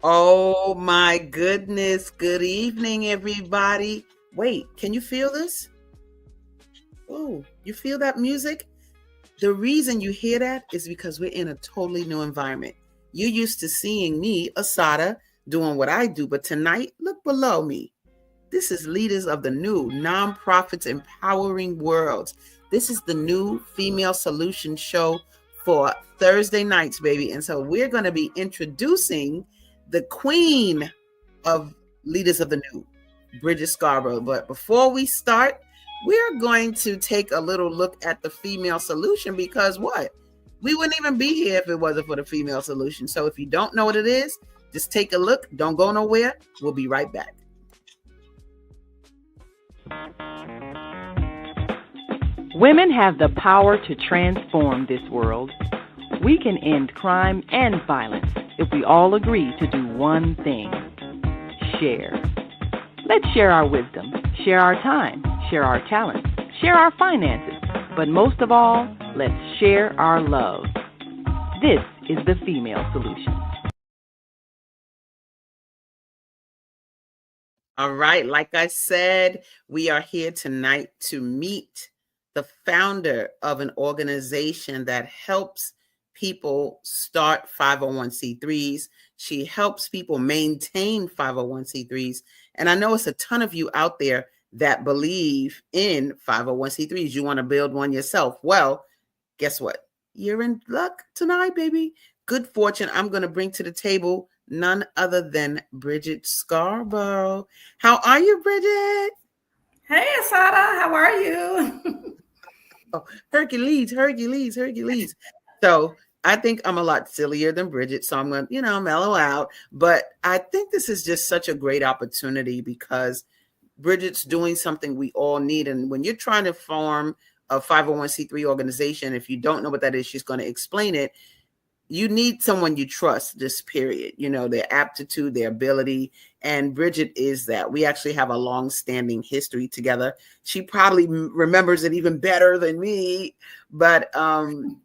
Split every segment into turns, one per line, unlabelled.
Oh my goodness. Good evening, everybody. Wait, can you feel this? Oh, you feel that music? The reason you hear that is because we're in a totally new environment. You're used to seeing me, Asada, doing what I do, but tonight, look below me. This is Leaders of the New Nonprofits Empowering Worlds. This is the new female solution show for Thursday nights, baby. And so we're going to be introducing the queen of Leaders of the New, Bridgett Scarborough. But before we start, we're going to take a little look at the female solution because what? We wouldn't even be here if it wasn't for the female solution. So if you don't know what it is, just take a look. Don't go nowhere. We'll be right back.
Women have the power to transform this world. We can end crime and violence if we all agree to do one thing: share. Let's share our wisdom, share our time, share our talents, share our finances, but most of all, let's share our love. This is the female solution.
All right, like I said, we are here tonight to meet the founder of an organization that helps people start 501c3s. She helps people maintain 501c3s. And I know it's a ton of you out there that believe in 501c3s. You want to build one yourself. Well, guess what? You're in luck tonight, baby. Good fortune I'm going to bring to the table none other than Bridgett Scarborough. How are you, Bridgett?
Hey, Asada, how are you?
Oh, Hercules. So I think I'm a lot sillier than Bridgett, so I'm going to, mellow out. But I think this is just such a great opportunity because Bridgett's doing something we all need. And when you're trying to form a 501c3 organization, if you don't know what that is, she's going to explain it. You need someone you trust, just period, their aptitude, their ability. And Bridgett is that. We actually have a long-standing history together. She probably remembers it even better than me, but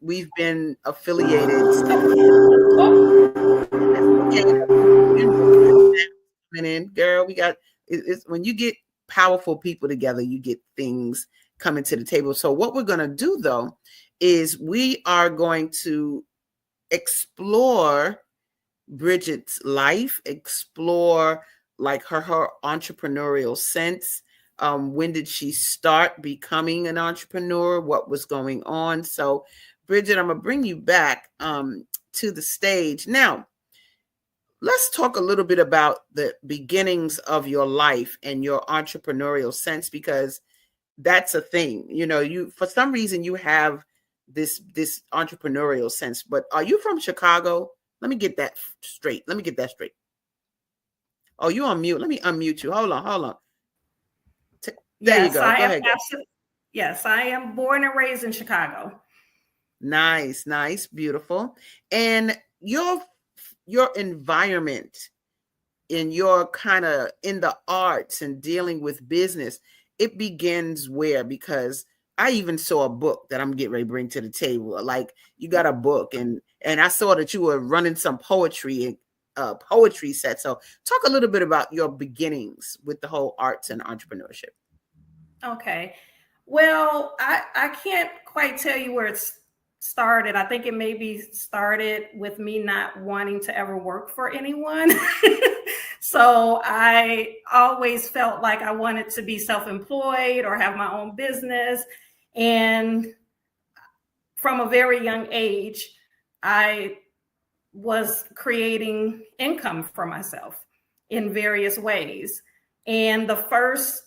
we've been affiliated. Girl, we got it's when you get powerful people together, you get things coming to the table. So what we're going to do, though, is we are going to explore Bridgett's life, explore like her entrepreneurial sense. When did she start becoming an entrepreneur? What was going on? So, Bridgett, I'm gonna bring you back to the stage. Now, let's talk a little bit about the beginnings of your life and your entrepreneurial sense, because that's a thing. You for some reason you have this entrepreneurial sense, but are you from Chicago? Let me get that straight. Oh, you on mute. Let me unmute you. Hold on. There you go. Go ahead.
Yes, I am born and raised in Chicago.
Nice, beautiful. And your environment in your kind of in the arts and dealing with business, it begins where? Because I even saw a book that I'm getting ready to bring to the table. Like, you got a book, and I saw that you were running some poetry set. So talk a little bit about your beginnings with the whole arts and entrepreneurship.
Okay. Well, I can't quite tell you where it's started. I think it maybe started with me not wanting to ever work for anyone. So I always felt like I wanted to be self-employed or have my own business. And from a very young age, I was creating income for myself in various ways. And the first,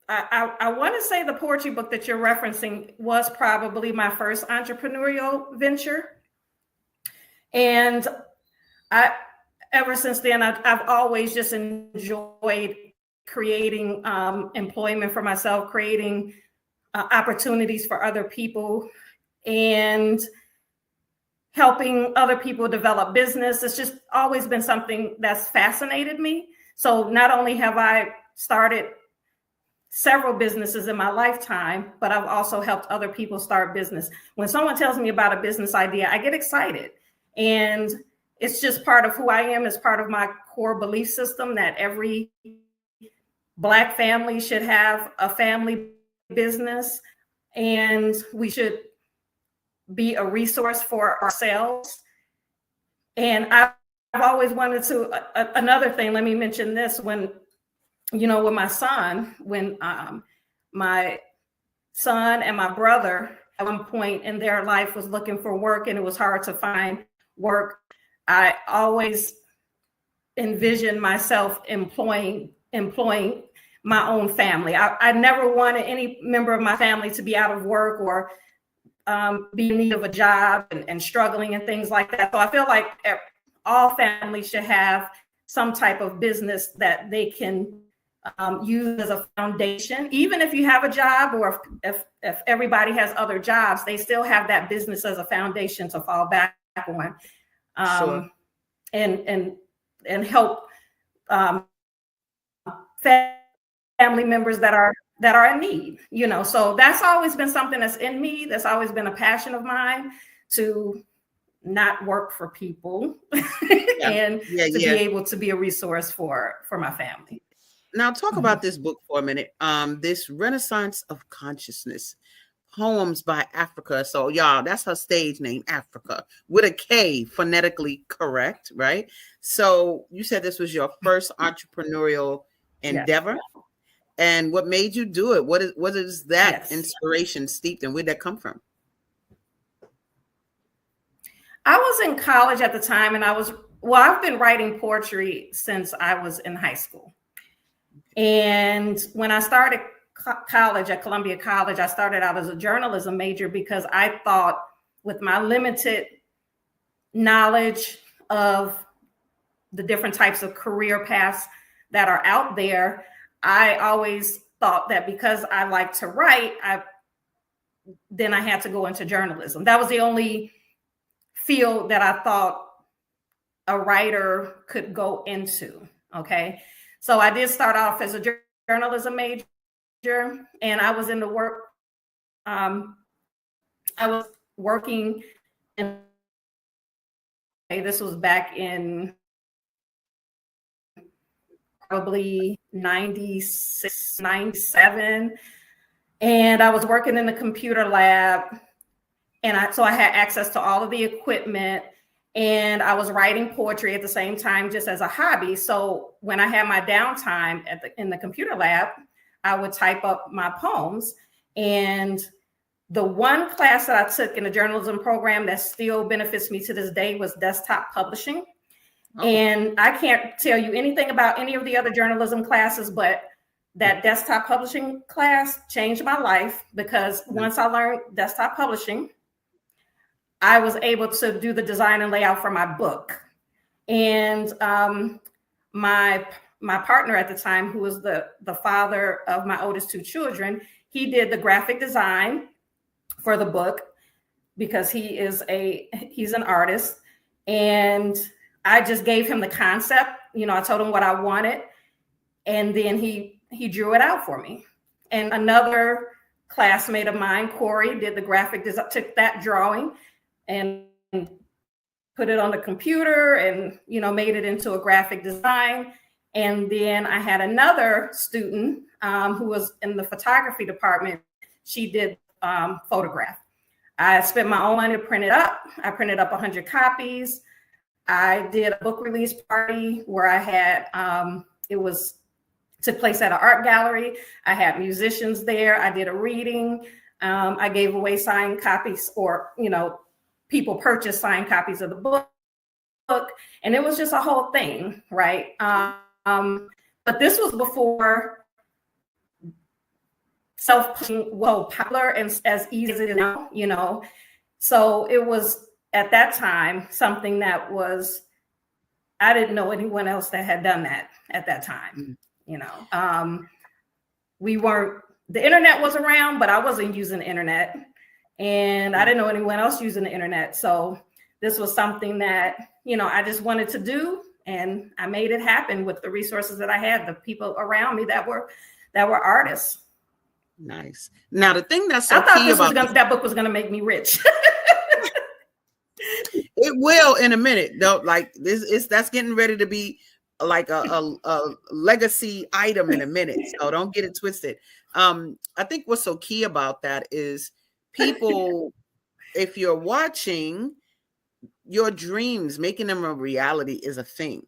I want to say the poetry book that you're referencing was probably my first entrepreneurial venture. And ever since then, I've always just enjoyed creating employment for myself, creating opportunities for other people, and helping other people develop business. It's just always been something that's fascinated me. So not only have I started several businesses in my lifetime, but I've also helped other people start business. When someone tells me about a business idea, I get excited. And it's just part of who I am. It's part of my core belief system that every Black family should have a family business, and we should be a resource for ourselves. And I've always wanted to, another thing, let me mention this, when my son, when my son and my brother at one point in their life was looking for work and it was hard to find work, I always envisioned myself employing my own family. I never wanted any member of my family to be out of work or be in need of a job and struggling and things like that. So I feel like all families should have some type of business that they can use as a foundation. Even if you have a job, or if everybody has other jobs, they still have that business as a foundation to fall back on,
Sure.
and help family members that are in need. So that's always been something that's in me. That's always been a passion of mine, to not work for people and to be able to be a resource for my family.
Now talk about this book for a minute. This Renaissance of Consciousness, poems by Africa. So y'all, that's her stage name, Africa, with a K, phonetically correct, right? So you said this was your first entrepreneurial endeavor. Yes. And what made you do it? What is that inspiration steeped in? Where'd that come from?
I was in college at the time, and I've been writing poetry since I was in high school. And when I started college at Columbia College, I started out as a journalism major because I thought, with my limited knowledge of the different types of career paths that are out there, I always thought that because I like to write, then I had to go into journalism. That was the only field that I thought a writer could go into. Okay. So I did start off as a journalism major, and I was in the work. I was working in, this was back in probably 96, 97. And I was working in the computer lab, and so I had access to all of the equipment, and I was writing poetry at the same time, just as a hobby. So when I had my downtime in the computer lab, I would type up my poems. And the one class that I took in the journalism program that still benefits me to this day was desktop publishing. Oh. And I can't tell you anything about any of the other journalism classes, but that desktop publishing class changed my life, because once I learned desktop publishing, I was able to do the design and layout for my book. And my partner at the time, who was the father of my oldest two children, he did the graphic design for the book, because he's an artist. And I just gave him the concept. I told him what I wanted, and then he drew it out for me. And another classmate of mine, Corey, did the graphic design, took that drawing and put it on the computer and, made it into a graphic design. And then I had another student who was in the photography department. She did photograph. I spent my own money to print it up. I printed up 100 copies. I did a book release party where I had, took place at an art gallery. I had musicians there. I did a reading. I gave away signed copies, or, people purchased signed copies of the book. And it was just a whole thing, right? But this was before self-publishing was popular and as easy as it is now, So it was, at that time, something that I didn't know anyone else that had done that at that time. The internet was around, but I wasn't using the internet, and I didn't know anyone else using the internet. So this was something that, I just wanted to do, and I made it happen with the resources that I had, the people around me that were artists.
Nice. Now, the thing that's so
I thought
key about
that book was going to make me rich.
It will in a minute. Though, like this is that's getting ready to be like a legacy item in a minute. So don't get it twisted. I think what's so key about that is people, if you're watching, your dreams, making them a reality is a thing.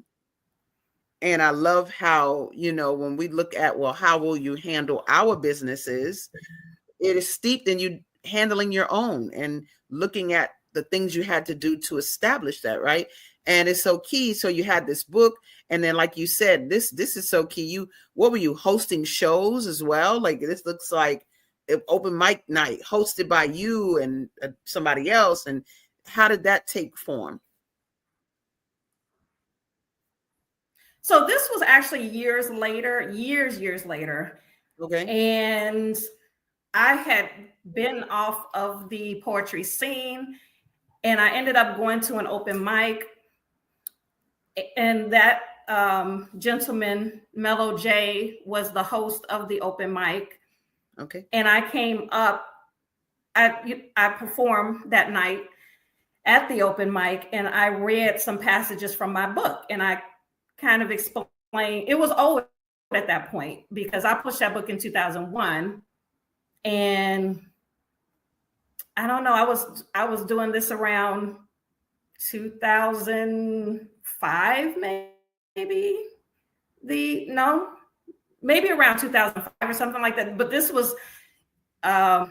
And I love how, when we look at, well, how will you handle our businesses? It is steeped in you handling your own and looking at the things you had to do to establish that, right? And it's so key. So you had this book, and then, like you said, this is so key. What were you hosting shows as well? Like this looks like open mic night hosted by you and somebody else. And how did that take form?
So this was actually years later.
Okay.
And I had been off of the poetry scene, and I ended up going to an open mic, and that gentleman, Mellow J, was the host of the open mic.
Okay.
And I came up, I performed that night at the open mic, and I read some passages from my book, and I kind of explained, it was old at that point because I pushed that book in 2001. And I don't know, I was doing this around 2005, maybe around 2005 or something like that. But this was, this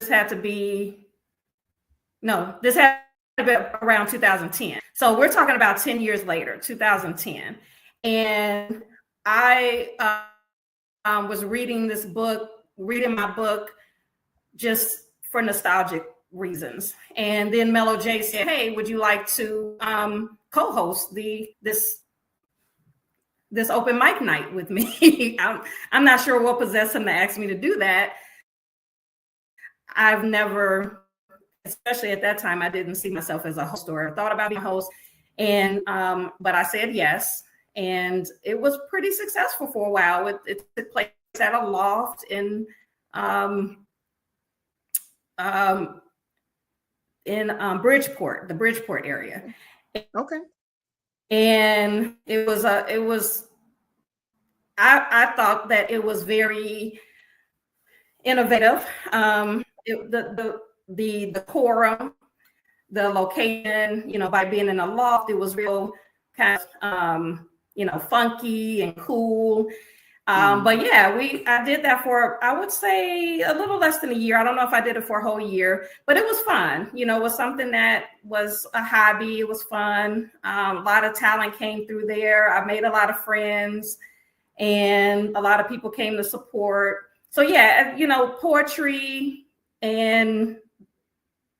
had to be around 2010. So we're talking about 10 years later, 2010. And I was reading my book just for nostalgic reasons. And then Mellow J said, "Hey, would you like to co-host this open mic night with me?" I'm not sure what possessed him to ask me to do that. I've never, especially at that time, I didn't see myself as a host or thought about being a host. And but I said yes. And it was pretty successful for a while. It took place at a loft in Bridgeport, the Bridgeport area.
Okay.
And I thought that it was very innovative. The decorum, the location, by being in a loft, it was real kind of funky and cool. But yeah, I did that for, I would say, a little less than a year. I don't know if I did it for a whole year, but it was fun. It was something that was a hobby. It was fun. A lot of talent came through there. I made a lot of friends, and a lot of people came to support. So yeah, poetry and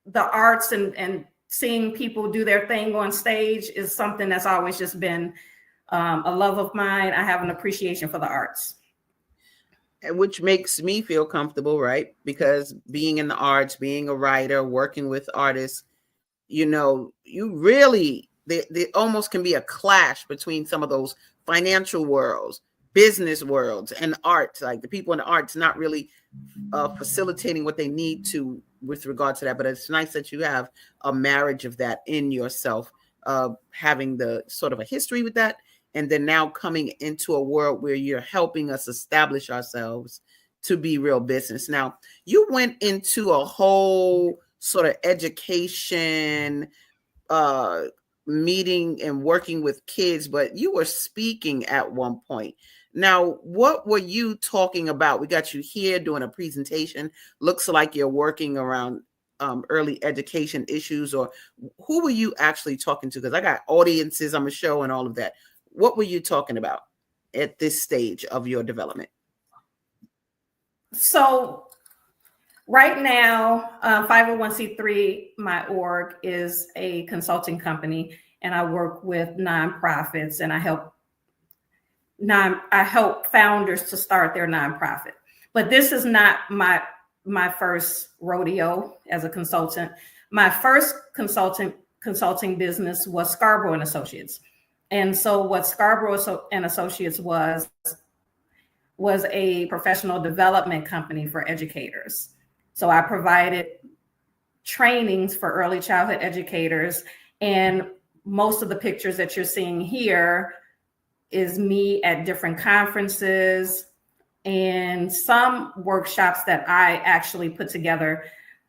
the arts and seeing people do their thing on stage is something that's always just been a love of mine. I have an appreciation for the arts.
Which makes me feel comfortable, right? Because being in the arts, being a writer, working with artists, you really, they almost can be a clash between some of those financial worlds, business worlds, and arts. Like the people in the arts not really facilitating what they need to with regard to that. But it's nice that you have a marriage of that in yourself, having the sort of a history with that. And then now coming into a world where you're helping us establish ourselves to be real business. Now, you went into a whole sort of education meeting and working with kids, but you were speaking at one point. Now, what were you talking about? We got you here doing a presentation. Looks like you're working around early education issues, or who were you actually talking to? Because I got audiences on the show and all of that. What were you talking about at this stage of your development?
So right now, 501c3, my org is a consulting company, and I work with nonprofits, and I help founders to start their nonprofit. But this is not my first rodeo as a consultant. My first consulting business was Scarborough and Associates. And so what Scarborough and Associates was a professional development company for educators. So I provided trainings for early childhood educators. And most of the pictures that you're seeing here is me at different conferences and some workshops that I actually put together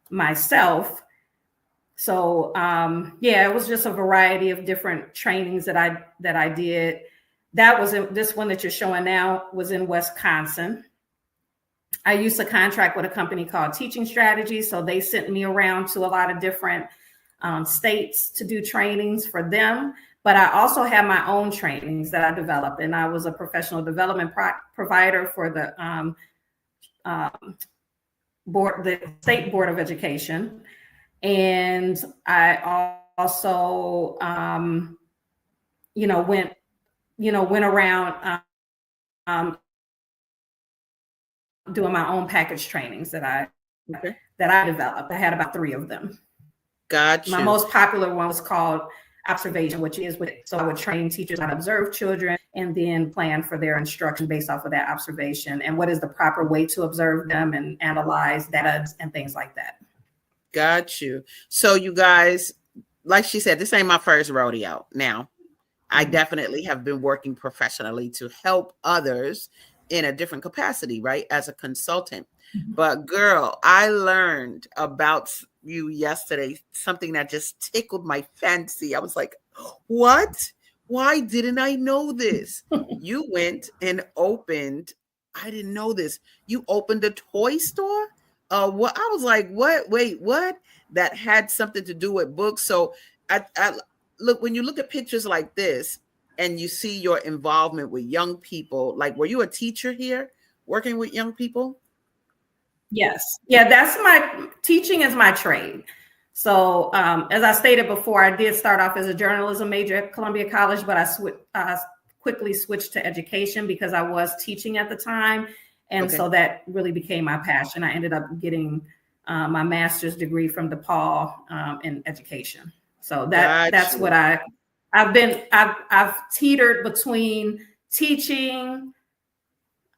myself. So yeah, it was just a variety of different trainings that I did. That was this one that you're showing now was in Wisconsin. I used to contract with a company called Teaching Strategist, so they sent me around to a lot of different states to do trainings for them. But I also have my own trainings that I developed, and I was a professional development provider for the the State Board of Education, and I also, went around doing my own package trainings that I developed. I had about 3 of them.
Gotcha.
My most popular one was called Observation, so I would train teachers how to observe children and then plan for their instruction based off of that observation and what is the proper way to observe them and analyze data and things like that.
Got you. So you guys, like she said, this ain't my first rodeo. Now, I definitely have been working professionally to help others in a different capacity, right? As a consultant. But girl, I learned about you yesterday, something that just tickled my fancy. I was like, what? Why didn't I know this? You went and opened, I didn't know this. You opened a toy store? What? I was like, what? Wait, what? That had something to do with books. So I look, when you look at pictures like this and you see your involvement with young people, like, were you a teacher here working with young people?
Yes. Yeah, teaching is my trade. So as I stated before, I did start off as a journalism major at Columbia College, but I quickly switched to education because I was teaching at the time. And so that really became my passion. I ended up getting my master's degree from DePaul in education. So that's what I've teetered between teaching,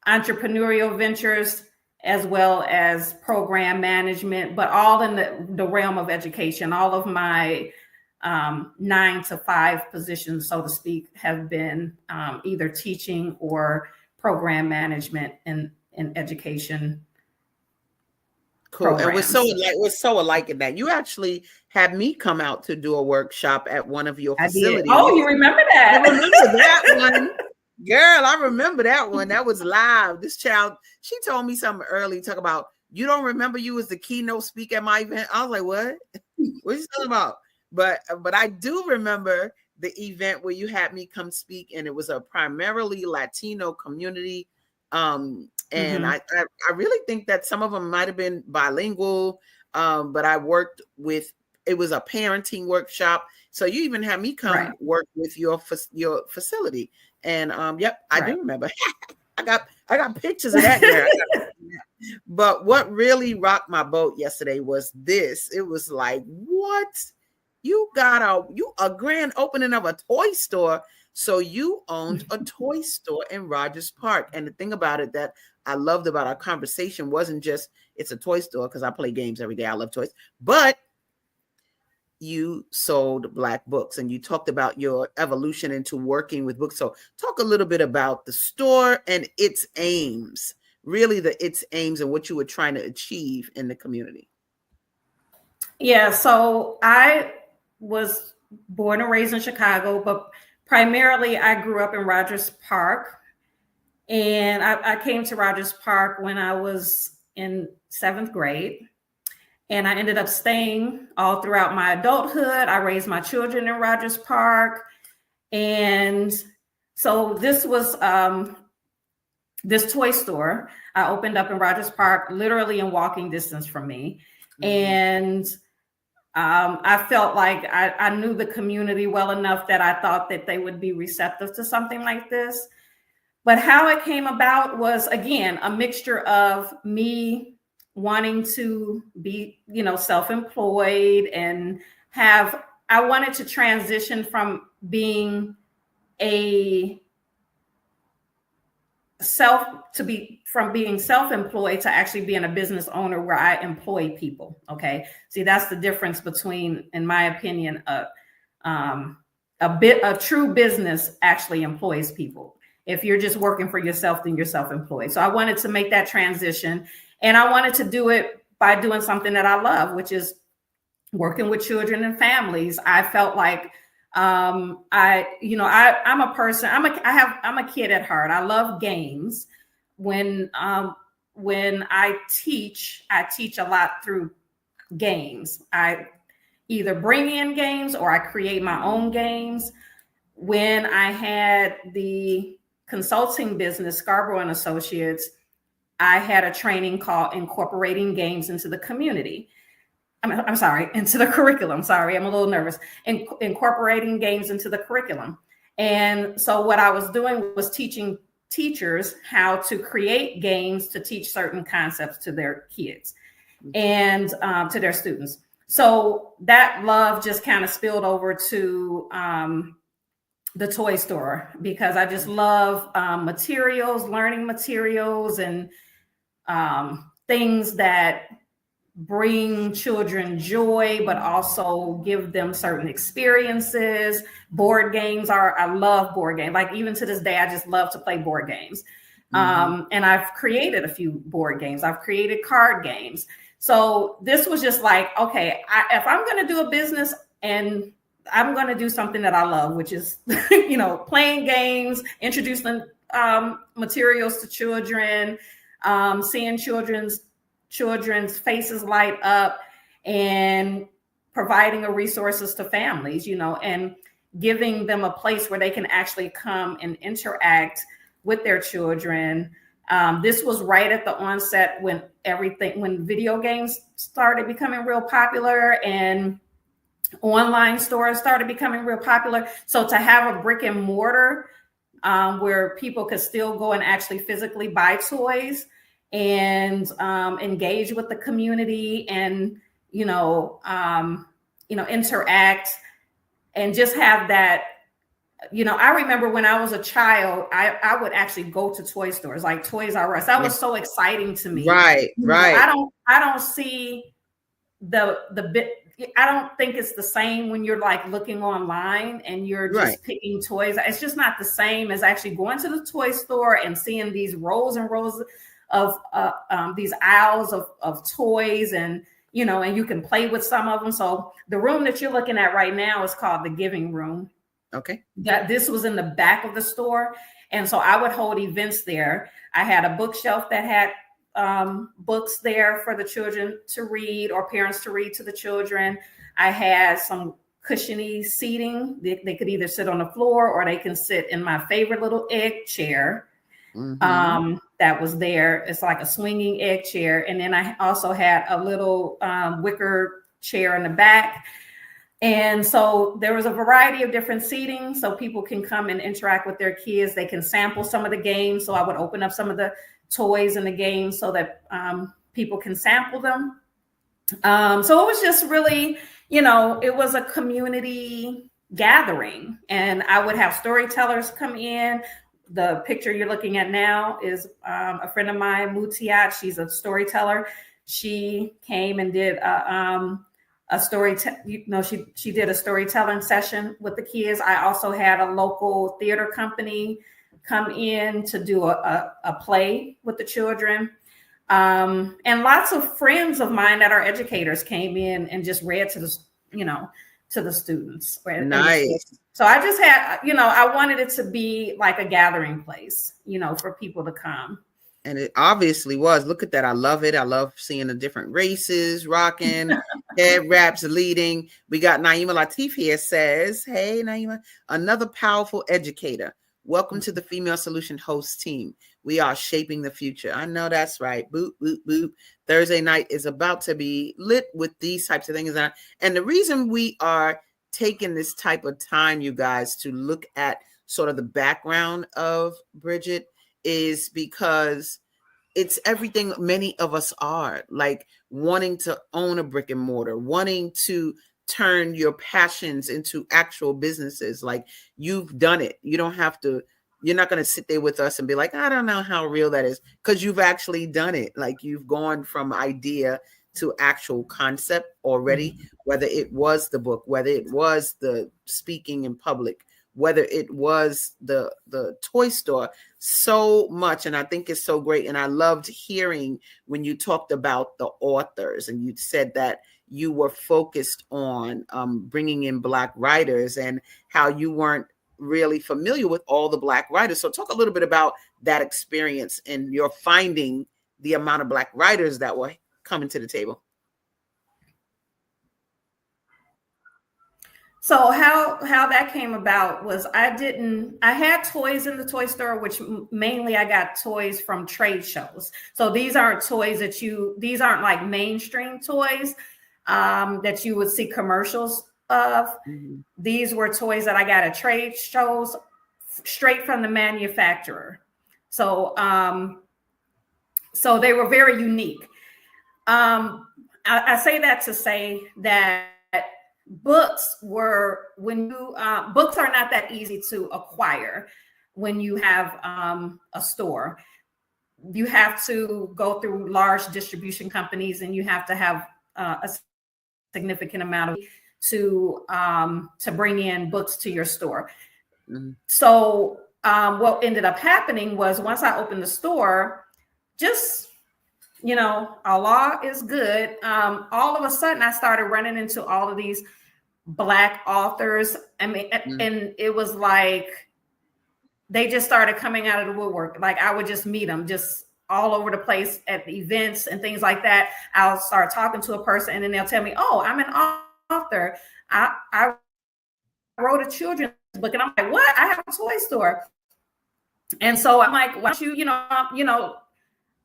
entrepreneurial ventures, as well as program management, but all in the realm of education. All of my 9 to 5 positions, so to speak, have been either teaching or program management in education.
Cool. Programs. And we're so alike in that. You actually had me come out to do a workshop at one of your facilities.
Oh, you remember that?
I remember that one. Girl, I remember that one. That was live. This child, she told me something early, talk about, you don't remember you was the keynote speaker at my event? I was like, what? What are you talking about? But I do remember the event where you had me come speak, and it was a primarily Latino community. And I really think that some of them might have been bilingual, but I worked with, it was a parenting workshop. So you even had me come work with your facility. And I do remember. I got pictures of that girl. But what really rocked my boat yesterday was this. It was like, what? You got a grand opening of a toy store. So you owned a toy store in Rogers Park. And the thing about it that I loved about our conversation wasn't just it's a toy store, because I play games every day. I love toys, but you sold Black books, and you talked about your evolution into working with books. So talk a little bit about the store and its aims, really its aims and what you were trying to achieve in the community.
Yeah, so I was born and raised in Chicago, but primarily I grew up in Rogers Park. And I came to Rogers Park when I was in 7th grade. And I ended up staying all throughout my adulthood. I raised my children in Rogers Park. And so this was this toy store I opened up in Rogers Park, literally in walking distance from me. And I felt like I knew the community well enough that I thought that they would be receptive to something like this. But how it came about was, again, a mixture of me wanting to be, self-employed and I wanted to transition from being a from being self-employed to actually being a business owner where I employ people. Okay. See, that's the difference between, in my opinion, a true business actually employs people. If you're just working for yourself, then you're self-employed. So I wanted to make that transition, and I wanted to do it by doing something that I love, which is working with children and families. I felt like I'm a person. I'm a kid at heart. I love games. When I teach a lot through games. I either bring in games or I create my own games. When I had the consulting business, Scarborough and Associates, I had a training called Incorporating Games into the Community. I'm sorry, into the curriculum. Sorry, I'm a little nervous. Incorporating games into the curriculum. And so what I was doing was teaching teachers how to create games to teach certain concepts to their kids and to their students. So that love just kind of spilled over to the toy store, because I just love materials, learning materials, and things that bring children joy, but also give them certain experiences. Board games I love board games. Like even to this day, I just love to play board games. And I've created a few board games. I've created card games. So this was just like, okay, if I'm going to do a business, and I'm going to do something that I love, which is, playing games, introducing materials to children, seeing children's faces light up, and providing resources to families, and giving them a place where they can actually come and interact with their children. This was right at the onset when video games started becoming real popular and online stores started becoming real popular. So to have a brick and mortar where people could still go and actually physically buy toys and engage with the community and, interact and just have that. I remember when I was a child, I would actually go to toy stores like Toys R Us. That was so exciting to me.
Right.
I don't see the bit. I don't think it's the same when you're like looking online and you're just picking toys. It's just not the same as actually going to the toy store and seeing these rows and rows of these aisles of toys, and and you can play with some of them. So the room that you're looking at right now is called the Giving Room.
Okay.
This was in the back of the store. And so I would hold events there. I had a bookshelf that had books there for the children to read or parents to read to the children. I had some cushiony seating. They could either sit on the floor or they can sit in my favorite little egg chair that was there. It's like a swinging egg chair. And then I also had a little wicker chair in the back. And so there was a variety of different seating so people can come and interact with their kids. They can sample some of the games. So I would open up some of the toys in the games so that people can sample them. So it was just really, it was a community gathering, and I would have storytellers come in. The picture you're looking at now is a friend of mine, Mutiat. She's a storyteller. She came and did she did a storytelling session with the kids. I also had a local theater company come in to do a play with the children. And lots of friends of mine that are educators came in and just read to the students.
Nice.
So I just had, I wanted it to be like a gathering place, for people to come.
And it obviously was. Look at that. I love it. I love seeing the different races rocking, head wraps leading. We got Naima Latif here says, hey, Naima, another powerful educator. Welcome to the Female Solution Host team. We are shaping the future. I know that's right. Boop, boop, boop. Thursday night is about to be lit with these types of things. And the reason we are taking this type of time, you guys, to look at sort of the background of Bridgett is because it's everything many of us are, like wanting to own a brick and mortar, wanting to turn your passions into actual businesses. Like, you've done it. You don't have to you're not going to sit there with us and be like, I don't know how real that is, because you've actually done it. Like, you've gone from idea to actual concept already, whether it was the book, whether it was the speaking in public, whether it was the toy store, so much. And I think it's so great. And I loved hearing when you talked about the authors, and you said that you were focused on bringing in Black writers, and how you weren't really familiar with all the Black writers. So talk a little bit about that experience and your finding the amount of Black writers that were coming to the table.
So how that came about was I had toys in the toy store, which mainly I got toys from trade shows. So these aren't toys these aren't like mainstream toys that you would see commercials of. These were toys that I got at trade shows straight from the manufacturer. So so they were very unique. I say that to say that books books are not that easy to acquire when you have a store. You have to go through large distribution companies, and you have to have a significant amount of to bring in books to your store. So what ended up happening was, once I opened the store, just, Allah is good. All of a sudden, I started running into all of these Black authors. I mean, and it was like they just started coming out of the woodwork. Like, I would just meet them just all over the place at the events and things like that. I'll start talking to a person, and then they'll tell me, "Oh, I'm an author. I wrote a children's book." And I'm like, "What? I have a toy store." And so I'm like, "Why don't you,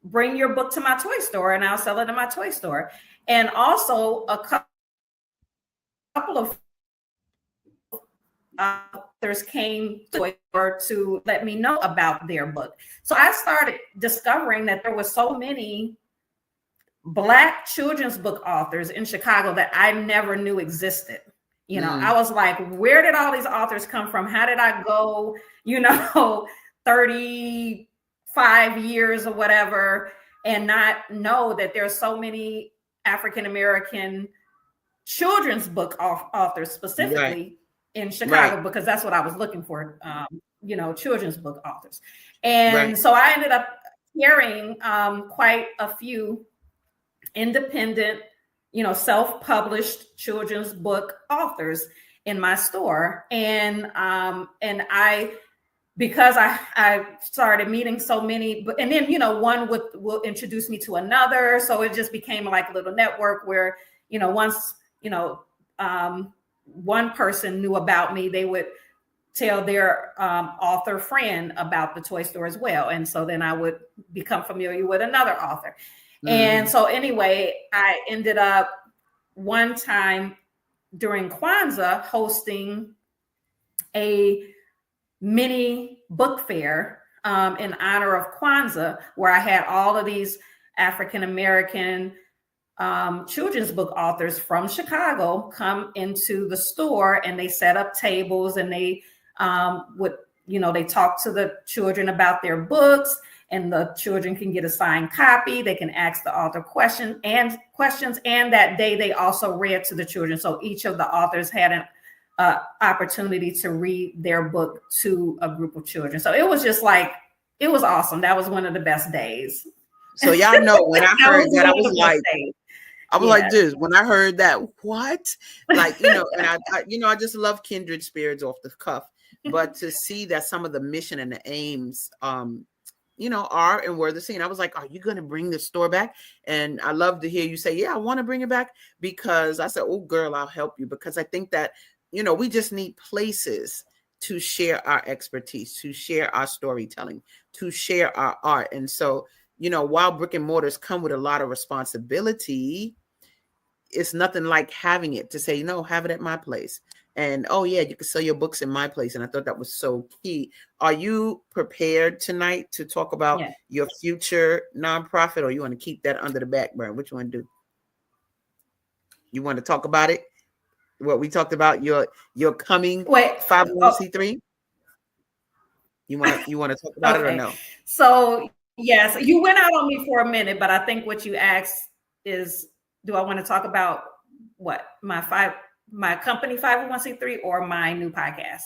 bring your book to my toy store, and I'll sell it in my toy store." And also a couple of authors came to let me know about their book. So I started discovering that there were so many Black children's book authors in Chicago that I never knew existed. I was like, where did all these authors come from? How did I go, 35 years or whatever, and not know that there's so many African-American children's book authors specifically in Chicago, because that's what I was looking for, children's book authors. And so I ended up carrying quite a few independent, self-published children's book authors in my store. And because I started meeting so many, and then, one will introduce me to another. So it just became like a little network where, once, one person knew about me, they would tell their author friend about the toy store as well. And so then I would become familiar with another author. And so anyway, I ended up one time during Kwanzaa hosting a mini book fair in honor of Kwanzaa, where I had all of these African-American children's book authors from Chicago come into the store, and they set up tables, and they they talk to the children about their books, and the children can get a signed copy. They can ask the author questions, and that day they also read to the children. So each of the authors had an opportunity to read their book to a group of children. So it was just like, it was awesome. That was one of the best days.
So y'all know, when I heard that, I was like, dude, when I heard that, what? Like, and I just love kindred spirits off the cuff. But to see that some of the mission and the aims, are and were the same. I was like, are you going to bring the store back? And I love to hear you say, yeah, I want to bring it back, because I said, oh, girl, I'll help you. Because I think that, we just need places to share our expertise, to share our storytelling, to share our art. And so, while brick and mortars come with a lot of responsibility, it's nothing like having it to say, have it at my place. And, oh, yeah, you can sell your books in my place. And I thought that was so key. Are you prepared tonight to talk about your future nonprofit, or you want to keep that under the back burner? Which one do? You want to talk about it? What we talked about, your coming 501c3? You want to talk about it or
Okay.
no?
So yes, you went out on me for a minute, but I think what you asked is, do I want to talk about what my company 501c3 or my new podcast?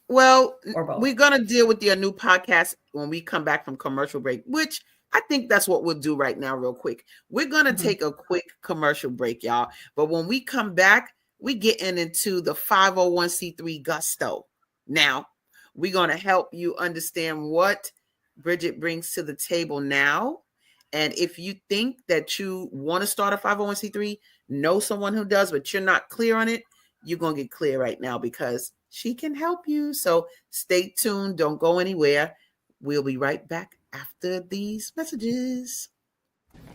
Well,
Or both?
we're going to deal with your new podcast when we come back from commercial break, which I think that's what we'll do right now, real quick. We're going to take a quick commercial break, y'all. But when we come back, we getting into the 501c3 gusto. Now, we're going to help you understand what Bridgett brings to the table now. And if you think that you want to start a 501c3, know someone who does, but you're not clear on it, you're going to get clear right now because she can help you. So stay tuned. Don't go anywhere. We'll be right back after these messages.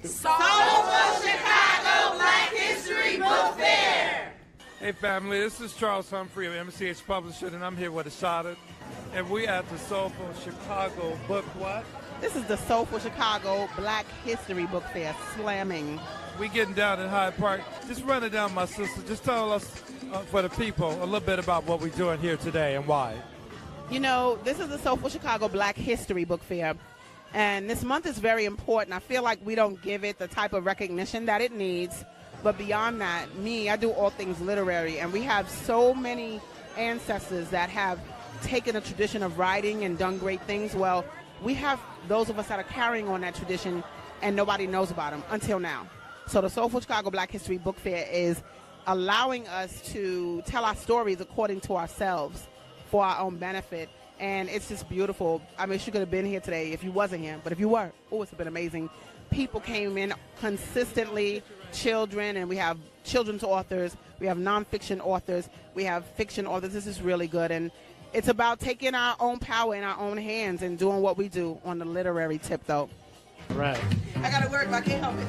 Soulful Chicago Black History Book Fair.
Hey family, this is Charles Humphrey of MCH Publishing, and I'm here with Ashada. And we at the Soulful Chicago Book what?
This is the Soulful Chicago Black History Book Fair, slamming.
We getting down in Hyde Park. Just run it down, my sister. Just tell us, for the people, a little bit about what we're doing here today and why.
You know, this is the Soulful Chicago Black History Book Fair, and this month is very important. I feel like we don't give it the type of recognition that it needs, but beyond that, I do all things literary, and we have so many ancestors that have taken a tradition of writing and done great things. Well, we have those of us that are carrying on that tradition, and nobody knows about them until now. So the Soulful Chicago Black History Book Fair is allowing us to tell our stories according to ourselves for our own benefit. And it's just beautiful. I mean, she could have been here today if you wasn't here, but if you were, it's been amazing. People came in consistently, children, and we have children's authors, we have nonfiction authors, we have fiction authors. This is really good. And it's about taking our own power in our own hands and doing what we do on the literary tip, though.
Right.
I got to work, but I can't help it.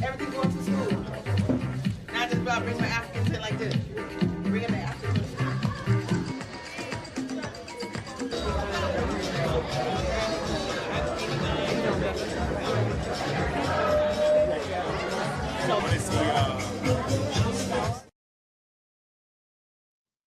Everything going to school. Now I just about bring my African shit like this. Bring it back.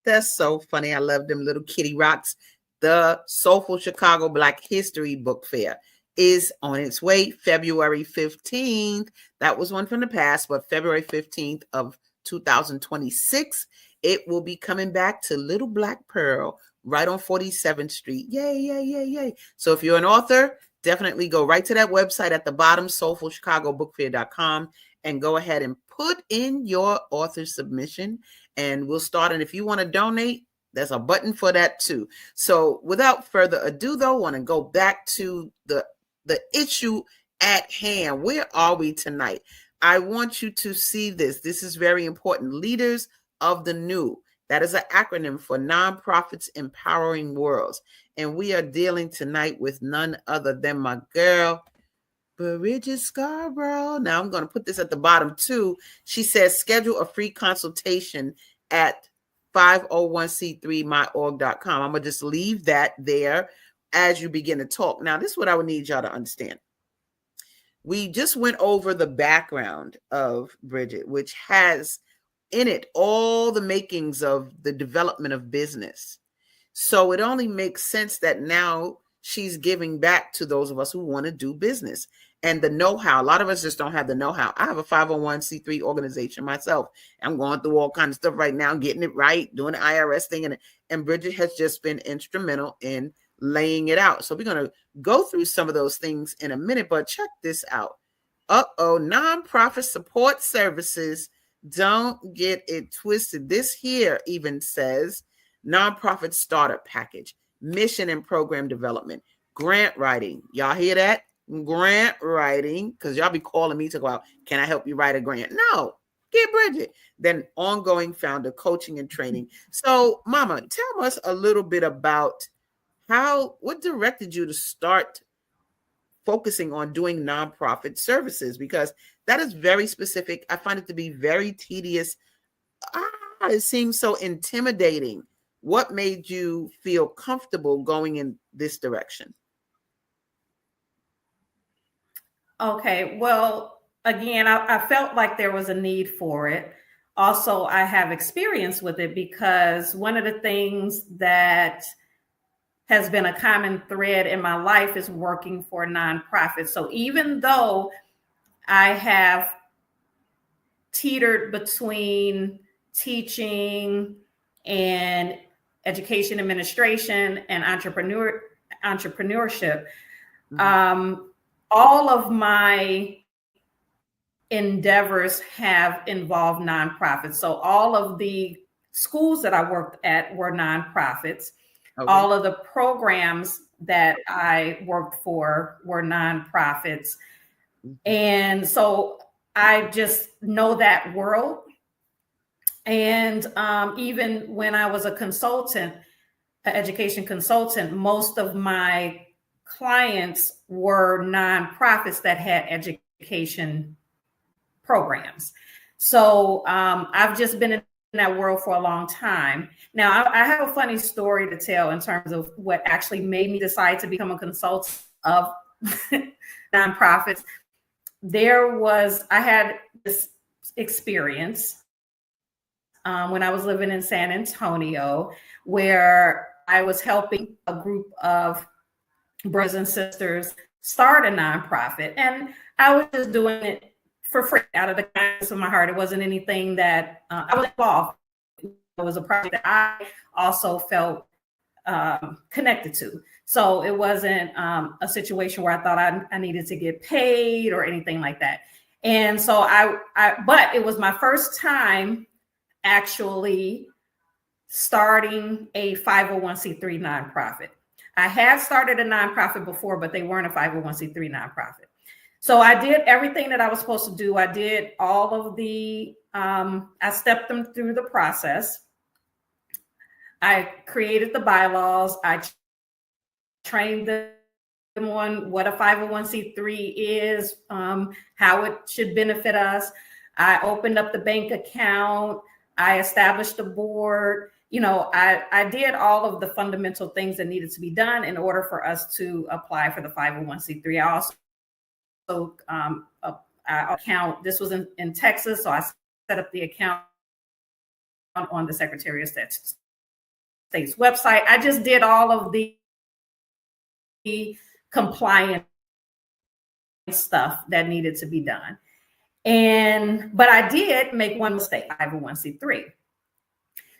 That's so funny. I love them little kitty rocks. The Soulful Chicago Black History Book Fair is on its way February 15th. That was one from the past, but February 15th of 2026, it will be coming back to Little Black Pearl right on 47th Street. Yay, yay, yay, yay. So if you're an author, definitely go right to that website at the bottom, soulfulchicagobookfair.com, and go ahead and put in your author submission, and we'll start. And if you want to donate, there's a button for that too. So without further ado, though, I want to go back to the issue at hand. Where are we tonight? I want you to see this. This is very important. Leaders of the New. That is an acronym for Nonprofits Empowering Worlds. And we are dealing tonight with none other than my girl, Bridgett Scarborough. Now I'm going to put this at the bottom too. She says, schedule a free consultation at 501c3myorg.com. I'm going to just leave that there as you begin to talk. Now, this is what I would need y'all to understand. We just went over the background of Bridgett, which has in it all the makings of the development of business. So it only makes sense that now she's giving back to those of us who want to do business and the know-how. A lot of us just don't have the know-how. I have a 501c3 organization myself. I'm going through all kinds of stuff right now, getting it right, doing the IRS thing. And Bridgett has just been instrumental in laying it out. So we're going to go through some of those things in a minute, but check this out. Nonprofit support services. Don't get it twisted. This here even says nonprofit startup package, mission and program development, grant writing. Y'all hear that? Grant writing, because y'all be calling me to go out. Can I help you write a grant? No, get Bridgett. Then ongoing founder coaching and training. So, Mama, tell us a little bit about what directed you to start focusing on doing nonprofit services, because that is very specific. I find it to be very tedious. It seems so intimidating. What made you feel comfortable going in this direction?
Okay, well, again, I felt like there was a need for it. Also, I have experience with it because one of the things that has been a common thread in my life is working for nonprofits. So even though I have teetered between teaching and education administration and entrepreneurship, all of my endeavors have involved nonprofits. So all of the schools that I worked at were nonprofits. Okay. All of the programs that I worked for were nonprofits. And so I just know that world. And even when I was a consultant, an education consultant, most of my clients were nonprofits that had education programs. So I've just been in that world for a long time. Now, I have a funny story to tell in terms of what actually made me decide to become a consultant of nonprofits. I had this experience when I was living in San Antonio, where I was helping a group of brothers and sisters start a nonprofit. And I was just doing it for free out of the kindness of my heart. It wasn't anything that I was involved. It was a project that I also felt connected to. So it wasn't a situation where I thought I needed to get paid or anything like that. And so but it was my first time actually starting a 501c3 nonprofit. I had started a nonprofit before, but they weren't a 501c3 nonprofit. So I did everything that I was supposed to do. I did all of the, I stepped them through the process. I created the bylaws. I trained them on what a 501c3 is, how it should benefit us. I opened up the bank account. I established a board. I did all of the fundamental things that needed to be done in order for us to apply for the 501c3. I also account. This was in Texas, so I set up the account on the Secretary of State's website. I just did all of the compliance stuff that needed to be done. But I did make one mistake, 501c3.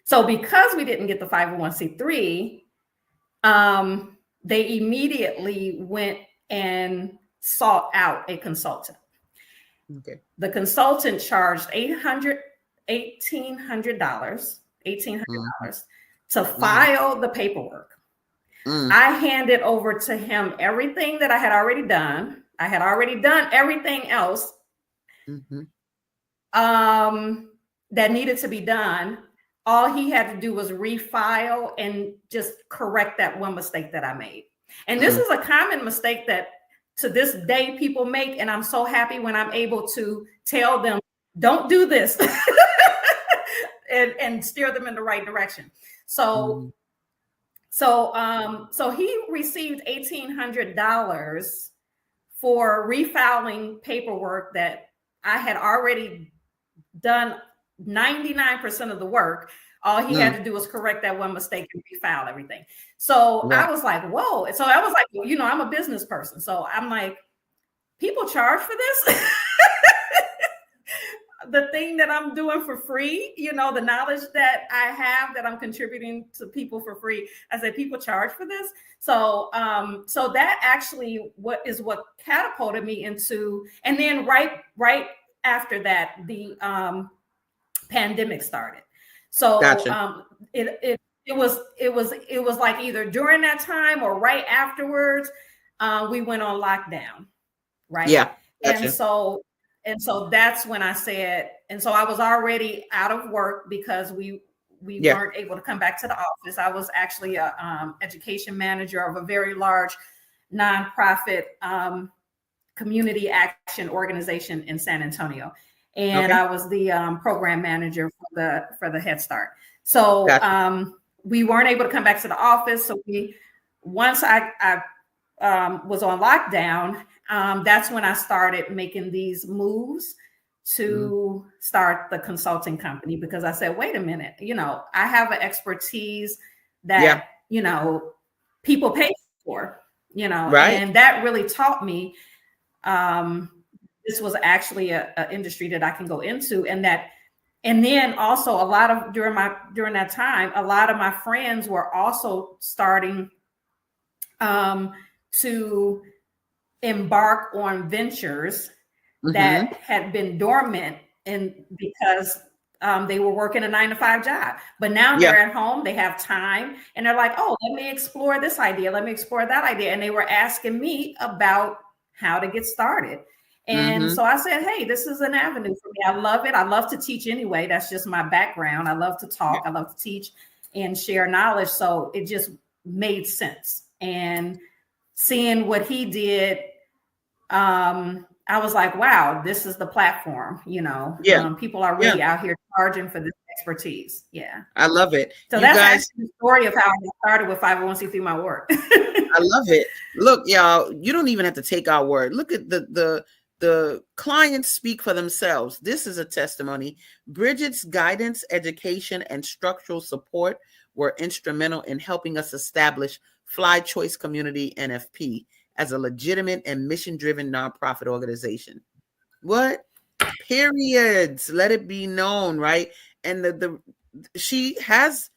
So because we didn't get the 501c3, they immediately went and sought out a consultant. Okay. The consultant charged $1,800 to file the paperwork. I handed over to him everything that I had already done. I had already done everything else that needed to be done. All he had to do was refile and just correct that one mistake that I made. And this is a common mistake that to this day people make. And I'm so happy when I'm able to tell them, don't do this and steer them in the right direction. So he received $1,800 for refiling paperwork that I had already done 99% of the work. All he had to do was correct that one mistake and refile everything. So I was like, whoa. So I was like, I'm a business person. So I'm like, people charge for this? The thing that I'm doing for free, the knowledge that I have that I'm contributing to people for free. I said, people charge for this. So that actually what catapulted me into, and then right after that, the pandemic started. So gotcha. It was like either during that time or right afterwards, we went on lockdown, right? Yeah. Gotcha. And so that's when I said, and so I was already out of work because we weren't able to come back to the office. I was actually a education manager of a very large nonprofit community action organization in San Antonio. And I was the program manager for the Head Start. So gotcha. We weren't able to come back to the office. So once I was on lockdown, that's when I started making these moves to start the consulting company, because I said, wait a minute, I have an expertise that, people pay for,
Right.
and that really taught me this was actually a industry that I can go into, and then also a lot of during that time, a lot of my friends were also starting to embark on ventures that had been dormant, and because they were working a 9-to-5 job, but now
Yeah.
they're at home, they have time, and they're like, oh, let me explore this idea, let me explore that idea. And they were asking me about how to get started. And so I said, hey, this is an avenue for me. I love it. I love to teach anyway. That's just my background. I love to talk. I love to teach and share knowledge. So it just made sense. And seeing what he did, I was like, wow, this is the platform,
Yeah.
people are really out here charging for this expertise. Yeah.
I love it.
So
You
that's
guys,
actually the story of how I started with 501c3 my work.
I love it. Look, y'all, you don't even have to take our word. Look at the clients speak for themselves. This is a testimony. Bridgett's guidance, education, and structural support were instrumental in helping us establish Fly Choice Community NFP as a legitimate and mission-driven nonprofit organization. What? Periods. Let it be known, right? And she has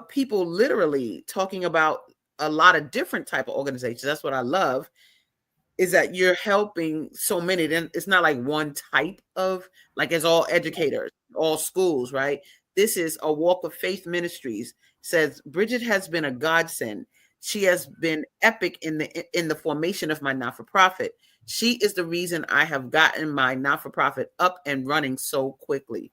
people literally talking about a lot of different type of organizations. That's what I love, is that you're helping so many. Then it's not like one type of, like it's all educators, all schools, right? This is a Walk of Faith Ministries. Says Bridgett has been a godsend. She has been epic in the formation of my not-for-profit. She is the reason I have gotten my not-for-profit up and running so quickly.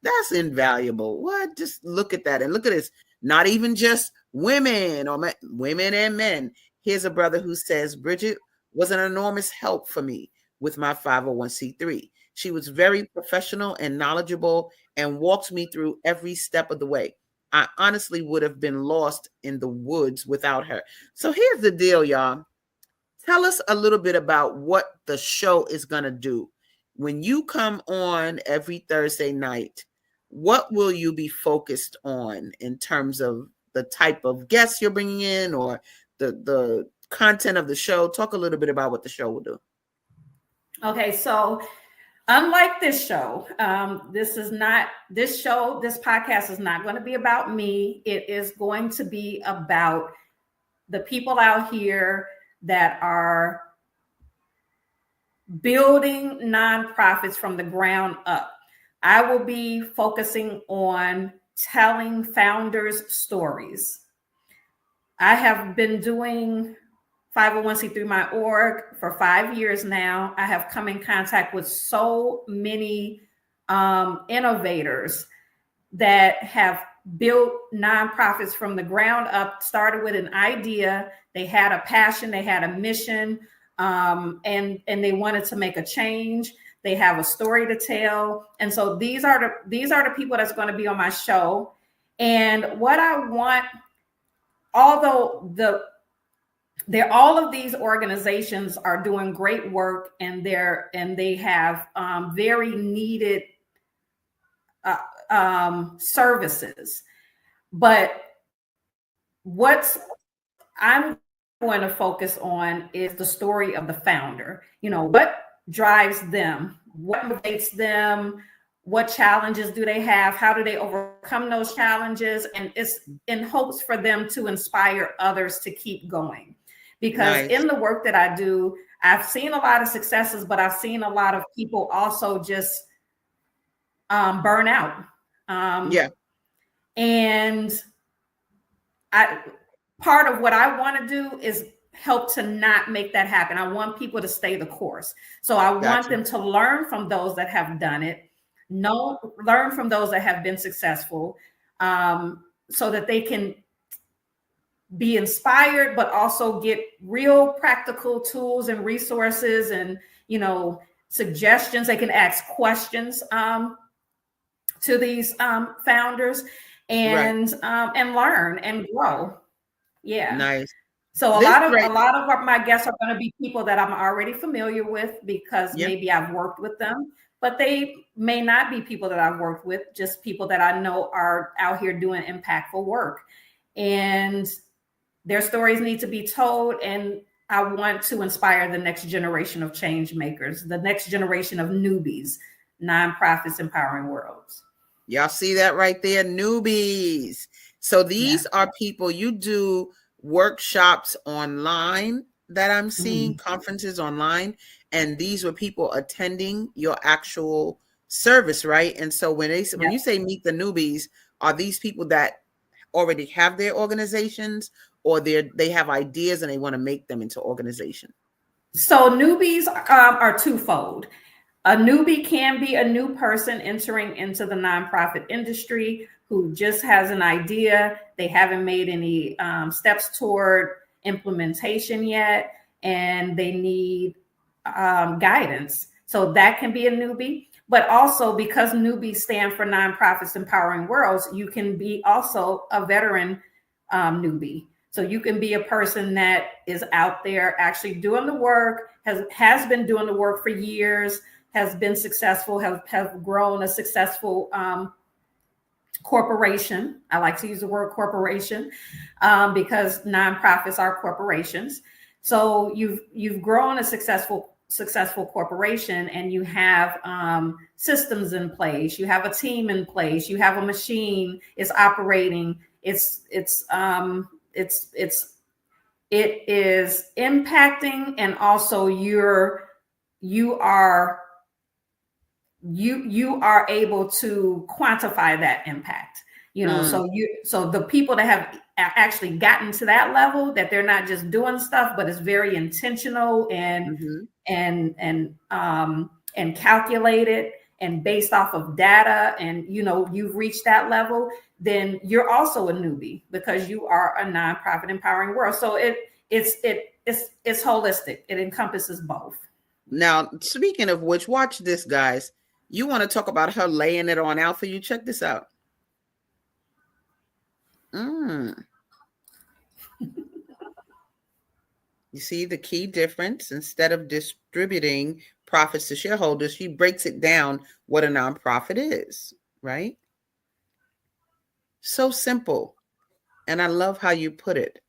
That's invaluable. What? Just look at that. And look at this. Not even just women or women and men. Here's a brother who says, Bridgett was an enormous help for me with my 501c3. She was very professional and knowledgeable and walked me through every step of the way. I honestly would have been lost in the woods without her. So here's the deal, y'all. Tell us a little bit about what the show is going to do. When you come on every Thursday night, what will you be focused on in terms of the type of guests you're bringing in or the content of the show? Talk a little bit about what the show will do.
Okay, so unlike this show, this podcast is not going to be about me. It is going to be about the people out here that are building nonprofits from the ground up. I will be focusing on telling founders' stories. I have been doing 501c3 my org for 5 years now. I have come in contact with so many innovators that have built nonprofits from the ground up, started with an idea. They had a passion, they had a mission, and they wanted to make a change. They have a story to tell. And so these are the people that's going to be on my show. And what I want, although all of these organizations are doing great work and they have very needed services, but what I'm going to focus on is the story of the founder. What drives them, what motivates them, what challenges do they have, how do they overcome those challenges, and it's in hopes for them to inspire others to keep going. Because in the work that I do, I've seen a lot of successes, but I've seen a lot of people also just burn out. And part of what I want to do is help to not make that happen. I want people to stay the course. So I want them to learn from those that have done it, learn from those that have been successful, so that they can be inspired, but also get real practical tools and resources and, suggestions. They can ask questions to these founders and learn and grow. Yeah.
Nice.
So a lot of my guests are going to be people that I'm already familiar with because maybe I've worked with them, but they may not be people that I've worked with, just people that I know are out here doing impactful work. And Their stories need to be told, and I want to inspire the next generation of change makers, the next generation of newbies, nonprofits empowering worlds.
Y'all see that right there? Newbies. So these are people, you do workshops online that I'm seeing, conferences online, and these were people attending your actual service, right? And so when you say meet the newbies, are these people that already have their organizations, or they have ideas and they want to make them into organization?
So newbies are twofold. A newbie can be a new person entering into the nonprofit industry who just has an idea. They haven't made any steps toward implementation yet, and they need guidance. So that can be a newbie. But also, because newbies stand for Nonprofits Empowering Worlds, you can be also a veteran newbie. So you can be a person that is out there actually doing the work, has been doing the work for years, has been successful, have grown a successful corporation. I like to use the word corporation because nonprofits are corporations. So you've grown a successful corporation, and you have systems in place. You have a team in place. You have a machine. It's operating. It is impacting, and also you are able to quantify that impact. So the people that have actually gotten to that level, that they're not just doing stuff, but it's very intentional and calculated and based off of data, and you've reached that level, then you're also a newbie because you are a nonprofit empowering world. So it's holistic. It encompasses both.
Now, speaking of which, watch this, guys. You want to talk about her laying it on out for you? Check this out. You see the key difference? Instead of distributing profits to shareholders, she breaks it down what a nonprofit is, right? So simple. And I love how you put it.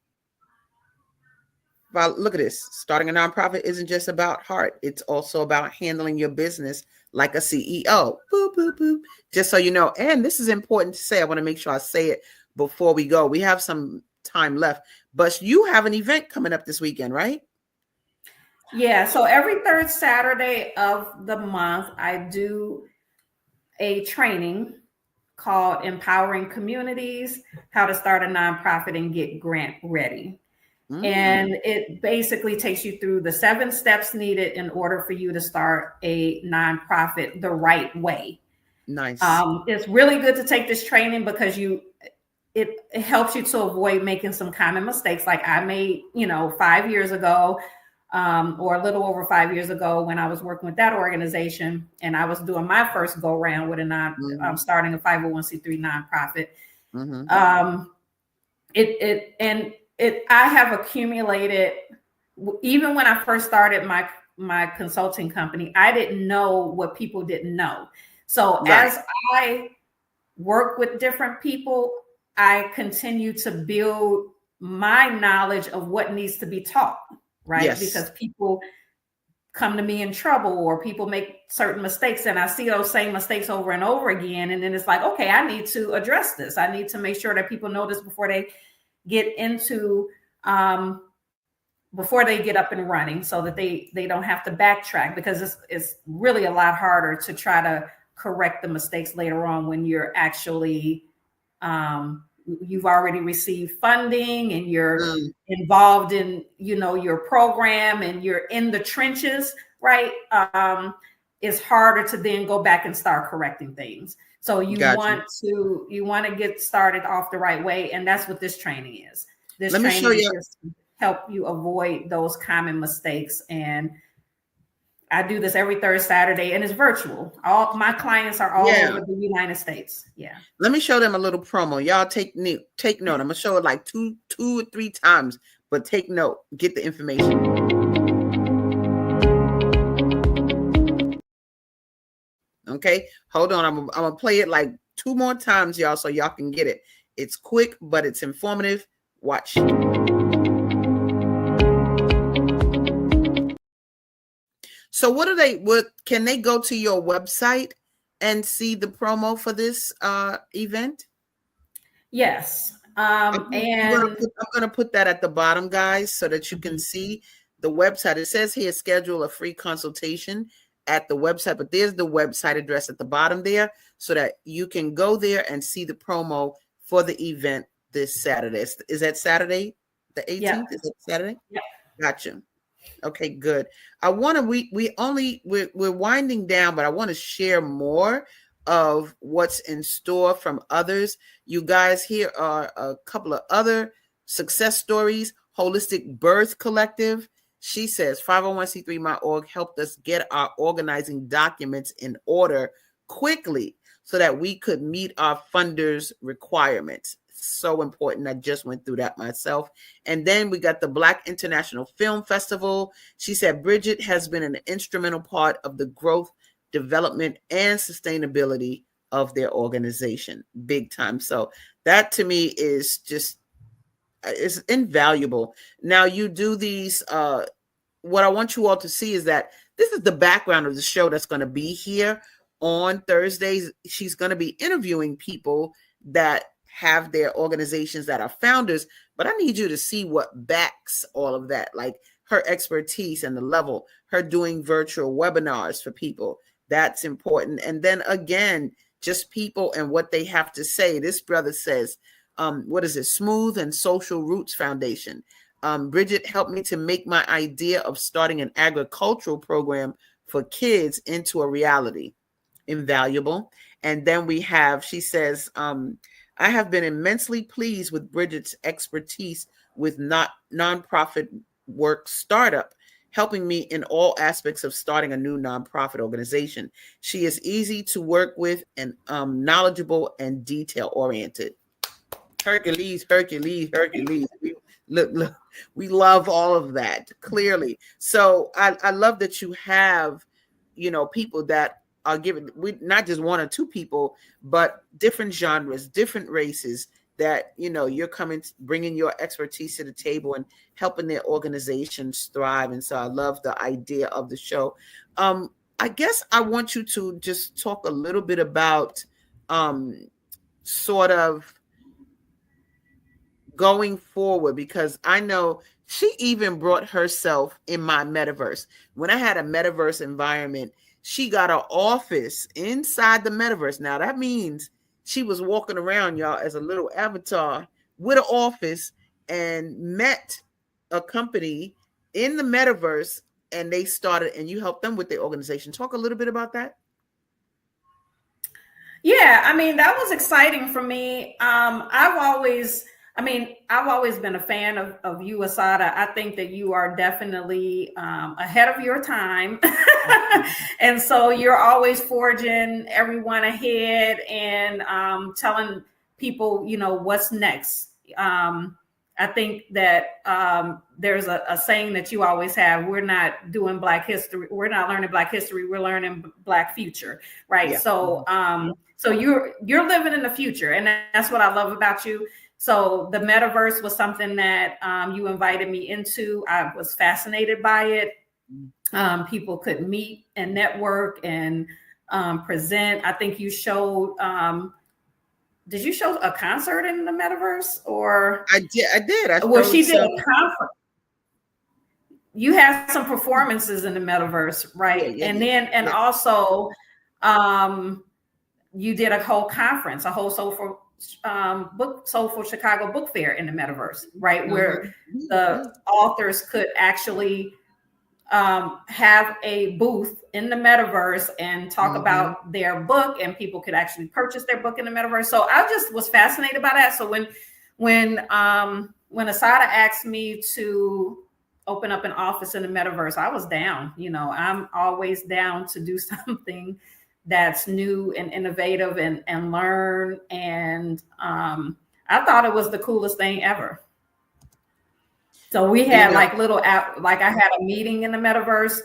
Well, look at this. Starting a nonprofit isn't just about heart. It's also about handling your business like a CEO. Boop, boop, boop. Just so you know. And this is important to say. I want to make sure I say it before we go. We have some time left. But you have an event coming up this weekend, right?
Yeah. So every third Saturday of the month, I do a training called Empowering Communities, How to Start a Nonprofit and Get Grant Ready. And it basically takes you through the 7 steps needed in order for you to start a nonprofit the right way.
Nice.
It's really good to take this training because it helps you to avoid making some common mistakes like I made, 5 years ago, or a little over 5 years ago when I was working with that organization, and I was doing my first go round with starting a 501c3 nonprofit. I have accumulated, even when I first started my consulting company, I didn't know what people didn't know. So as I work with different people, I continue to build my knowledge of what needs to be taught, right? Yes. Because people come to me in trouble, or people make certain mistakes, and I see those same mistakes over and over again. And then it's like, okay, I need to address this. I need to make sure that people know this before they get into before they get up and running, so that they don't have to backtrack, because it's really a lot harder to try to correct the mistakes later on when you're actually you've already received funding and you're involved in your program and you're in the trenches, right? It's harder to then go back and start correcting things. So you want to get started off the right way, and that's what this training is. This training is just to help you avoid those common mistakes. And I do this every third Saturday, and it's virtual. All my clients are all over the United States. Yeah.
Let me show them a little promo. Y'all take note. I'm gonna show it like two or three times, but take note. Get the information. Okay, hold on. I'm gonna play it like 2 more times, y'all, so y'all can get it. It's quick, but it's informative. Watch. So what can they go to your website and see the promo for this event?
Yes.
I'm gonna put that at the bottom, guys, so that you can see the website. It says here schedule a free consultation at the website, but there's the website address at the bottom there so that you can go there and see the promo for the event this Saturday. Is that Saturday the 18th?
Yeah.
Is that Saturday?
Yeah.
Gotcha. Okay, good. I want to we're winding down, but I want to share more of what's in store from others. You guys, here are a couple of other success stories. Holistic Birth Collective. She says 501c3 my org helped us get our organizing documents in order quickly so that we could meet our funders' requirements. So important. I just went through that myself. And then we got the Black International Film Festival. She said Bridgett has been an instrumental part of the growth, development, and sustainability of their organization. Big time. So that to me is just, it's invaluable. Now you do these, what I want you all to see is that this is the background of the show that's going to be here on Thursdays. She's going to be interviewing people that have their organizations that are founders, but I need you to see what backs all of that, like her expertise and the level, her doing virtual webinars for people. That's important. And then again, just people and what they have to say. This brother says, what is it? Smooth and Social Roots Foundation. Bridgett helped me to make my idea of starting an agricultural program for kids into a reality. Invaluable. And then we have, she says, I have been immensely pleased with Bridgett's expertise with nonprofit work startup, helping me in all aspects of starting a new nonprofit organization. She is easy to work with and knowledgeable and detail oriented. Hercules. Look, we love all of that, clearly. So I love that you have, people that are given, not just one or two people, but different genres, different races that, you're coming, bringing your expertise to the table and helping their organizations thrive. And so I love the idea of the show. I guess I want you to just talk a little bit about sort of going forward, because I know she even brought herself in my metaverse. When I had a metaverse environment, she got an office inside the metaverse. Now that means she was walking around, y'all, as a little avatar with an office and met a company in the metaverse, and they started, and you helped them with their organization. Talk a little bit about that.
Yeah, I mean, that was exciting for me. I've always been a fan of you, Asada. I think that you are definitely ahead of your time. And so you're always forging everyone ahead and telling people, what's next. I think that there's a saying that you always have: we're not doing Black history. We're not learning Black history. We're learning Black future. Right. Yeah. So so you're living in the future. And that's what I love about you. So the metaverse was something that you invited me into. I was fascinated by it. People could meet and network and present. I think you showed, did you show a concert in the metaverse? Or
I did.
She did a conference. You had some performances in the metaverse, right? Yeah, also you did a whole conference, a whole Soulful Chicago Book Fair in the metaverse, right? Mm-hmm. Where the authors could actually have a booth in the metaverse and talk about their book, and people could actually purchase their book in the metaverse. So I just was fascinated by that. So when Asada asked me to open up an office in the metaverse, I was down. I'm always down to do something that's new and innovative and learn. And I thought it was the coolest thing ever. So we had I had a meeting in the metaverse,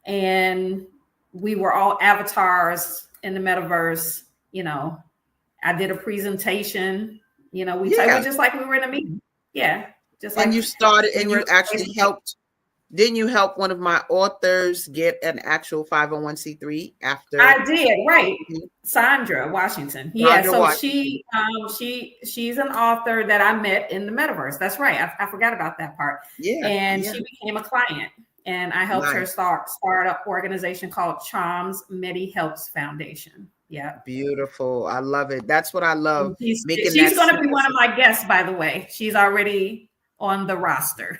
and we were all avatars in the metaverse. I did a presentation, we just like we were in a meeting. Yeah, just
And
like
you started,
we
and
were
you actually helped. Didn't you help one of my authors get an actual 501c3 after?
I did, right.
Mhm.
Sandra Washington. Yeah,
Sandra
so
Washington.
she's an author that I met in the metaverse. That's right. I forgot about that part.
Yeah,
And
yeah.
she became a client, and I helped her
Nice.
start an organization called Charms Medi Helps Foundation. Yeah.
Beautiful. I love it. That's what I love.
And she's
Making that
going to be one of
sense.
my guests, by the way. She's already on the roster.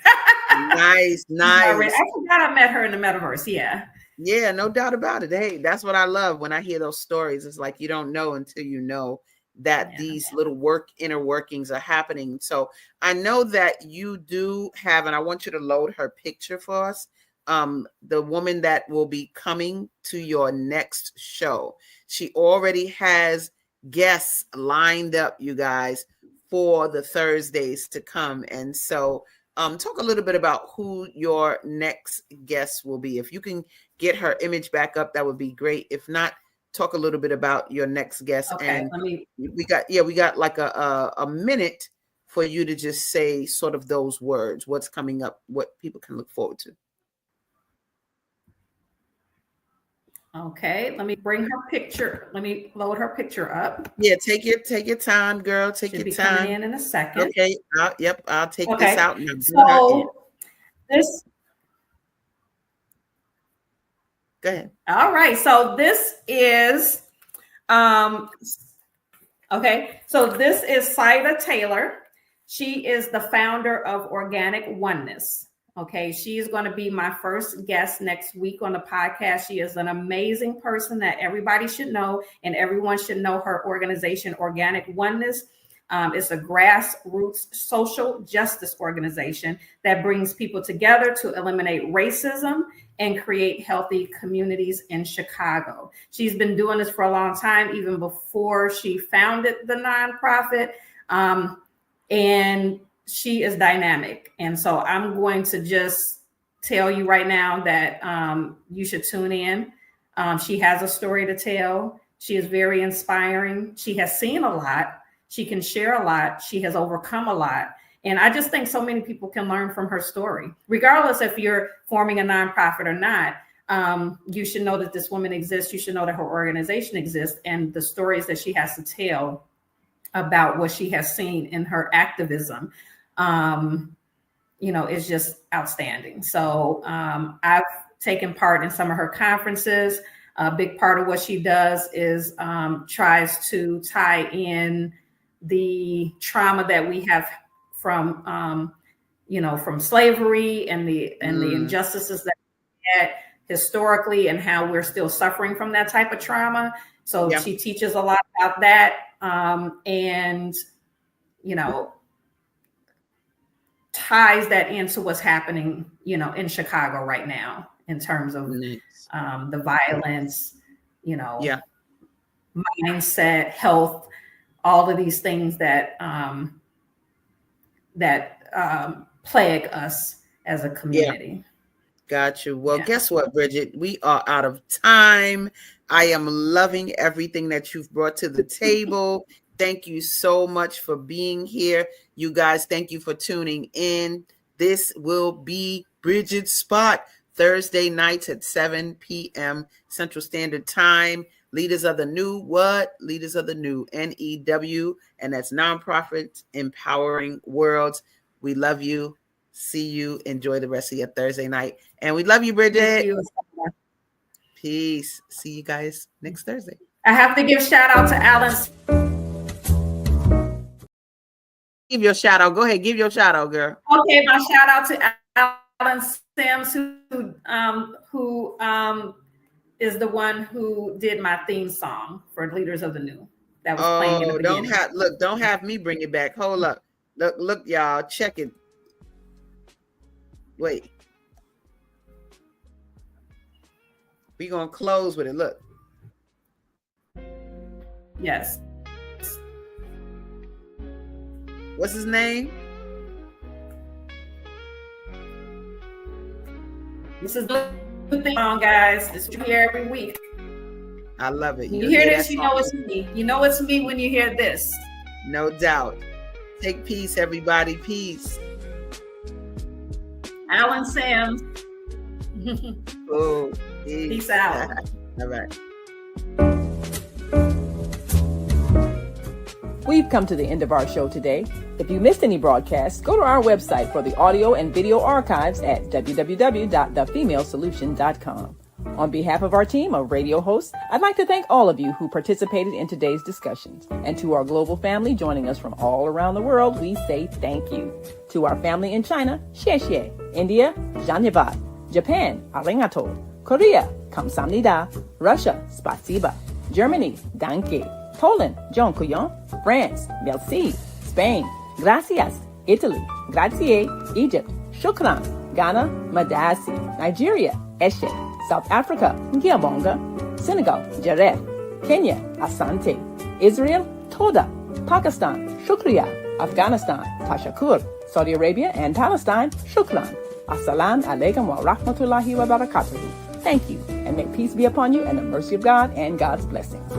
Nice, nice.
I forgot I met her in the metaverse. Yeah.
Yeah, no doubt about it. Hey, that's what I love when I hear those stories. It's like you don't know until you know that these little inner workings are happening. So I know that you do have, and I want you to load her picture for us. The woman that will be coming to your next show. She already has guests lined up, you guys, for the Thursdays to come. And so talk a little bit about who your next guest will be. If you can get her image back up, that would be great. If not, talk a little bit about your next guest.
Okay,
And we got like a minute for you to just say sort of those words, what's coming up, what people can look forward to.
Okay, let me bring her picture. Let me load her picture up.
Yeah, take your time, girl. Take
Should
your
be
time.
coming in a second.
Okay. I'll take this out. And
so this.
Go ahead.
All right. So this is, okay. So this is Saida Taylor. She is the founder of Organic Oneness. Okay, she is going to be my first guest next week on the podcast. She is an amazing person that everybody should know, and everyone should know her organization, Organic Oneness. It's a grassroots social justice organization that brings people together to eliminate racism and create healthy communities in Chicago. She's been doing this for a long time, even before she founded the nonprofit. And she is dynamic. And so I'm going to just tell you right now that you should tune in. She has a story to tell. She is very inspiring. She has seen a lot. She can share a lot. She has overcome a lot. And I just think so many people can learn from her story, regardless if you're forming a nonprofit or not. You should know that this woman exists. You should know that her organization exists, and the stories that she has to tell about what she has seen in her activism, is just outstanding. So I've taken part in some of her conferences. A big part of what she does is tries to tie in the trauma that we have from slavery and the injustices that we had historically, and how we're still suffering from that type of trauma. So she teaches a lot about that, and ties that into what's happening, in Chicago right now in terms of the violence, mindset, health, all of these things that plague us as a community.
Got you. Well, guess what, Bridgett? We are out of time. I am loving everything that you've brought to the table. Thank you so much for being here. You guys, thank you for tuning in. This will be Bridgett's Spot, Thursday nights at 7 p.m. Central Standard Time. Leaders of the New, what? Leaders of the New, N.E.W, and that's Nonprofits Empowering Worlds. We love you. See you. Enjoy the rest of your Thursday night. And we love you, Bridgett. Peace. See you guys next Thursday.
I have to give shout out to Alan.
Give your shout out. Go ahead. Give your shout out, girl.
Okay, my shout out to Alan Sims, who is the one who did my theme song for Leaders of the New. That was playing in the beginning.
Don't have me bring it back. Hold up. Look, y'all. Check it. Wait. We're going to close with it. Look.
Yes.
What's his name?
This is the thing on, guys. This is here every week.
I love it.
You hear this, you know it's me. You know it's me when you hear this.
No doubt. Take peace, everybody. Peace.
Alan Sams.
Oh,
Peace out.
All right.
We've come to the end of our show today. If you missed any broadcasts, go to our website for the audio and video archives at www.thefemalesolution.com. On behalf of our team of radio hosts, I'd like to thank all of you who participated in today's discussions. And to our global family joining us from all around the world, we say thank you. To our family in China, xie xie. India, Dhanyavad. Japan, arigato. Korea, kamsamnida. Russia, spasiba. Germany, danke. Poland, dziękuję. France, merci. Spain, gracias. Italy, grazie. Egypt, shukran. Ghana, madasi. Nigeria, eshe. South Africa, Ngiyabonga. Senegal, Jaref. Kenya, Asante. Israel, Toda. Pakistan, Shukriya. Afghanistan, Tashakur. Saudi Arabia and Palestine, Shukran. Assalamu alaikum wa rahmatullahi wa barakatuhu. Thank you, and may peace be upon you and the mercy of God and God's blessings.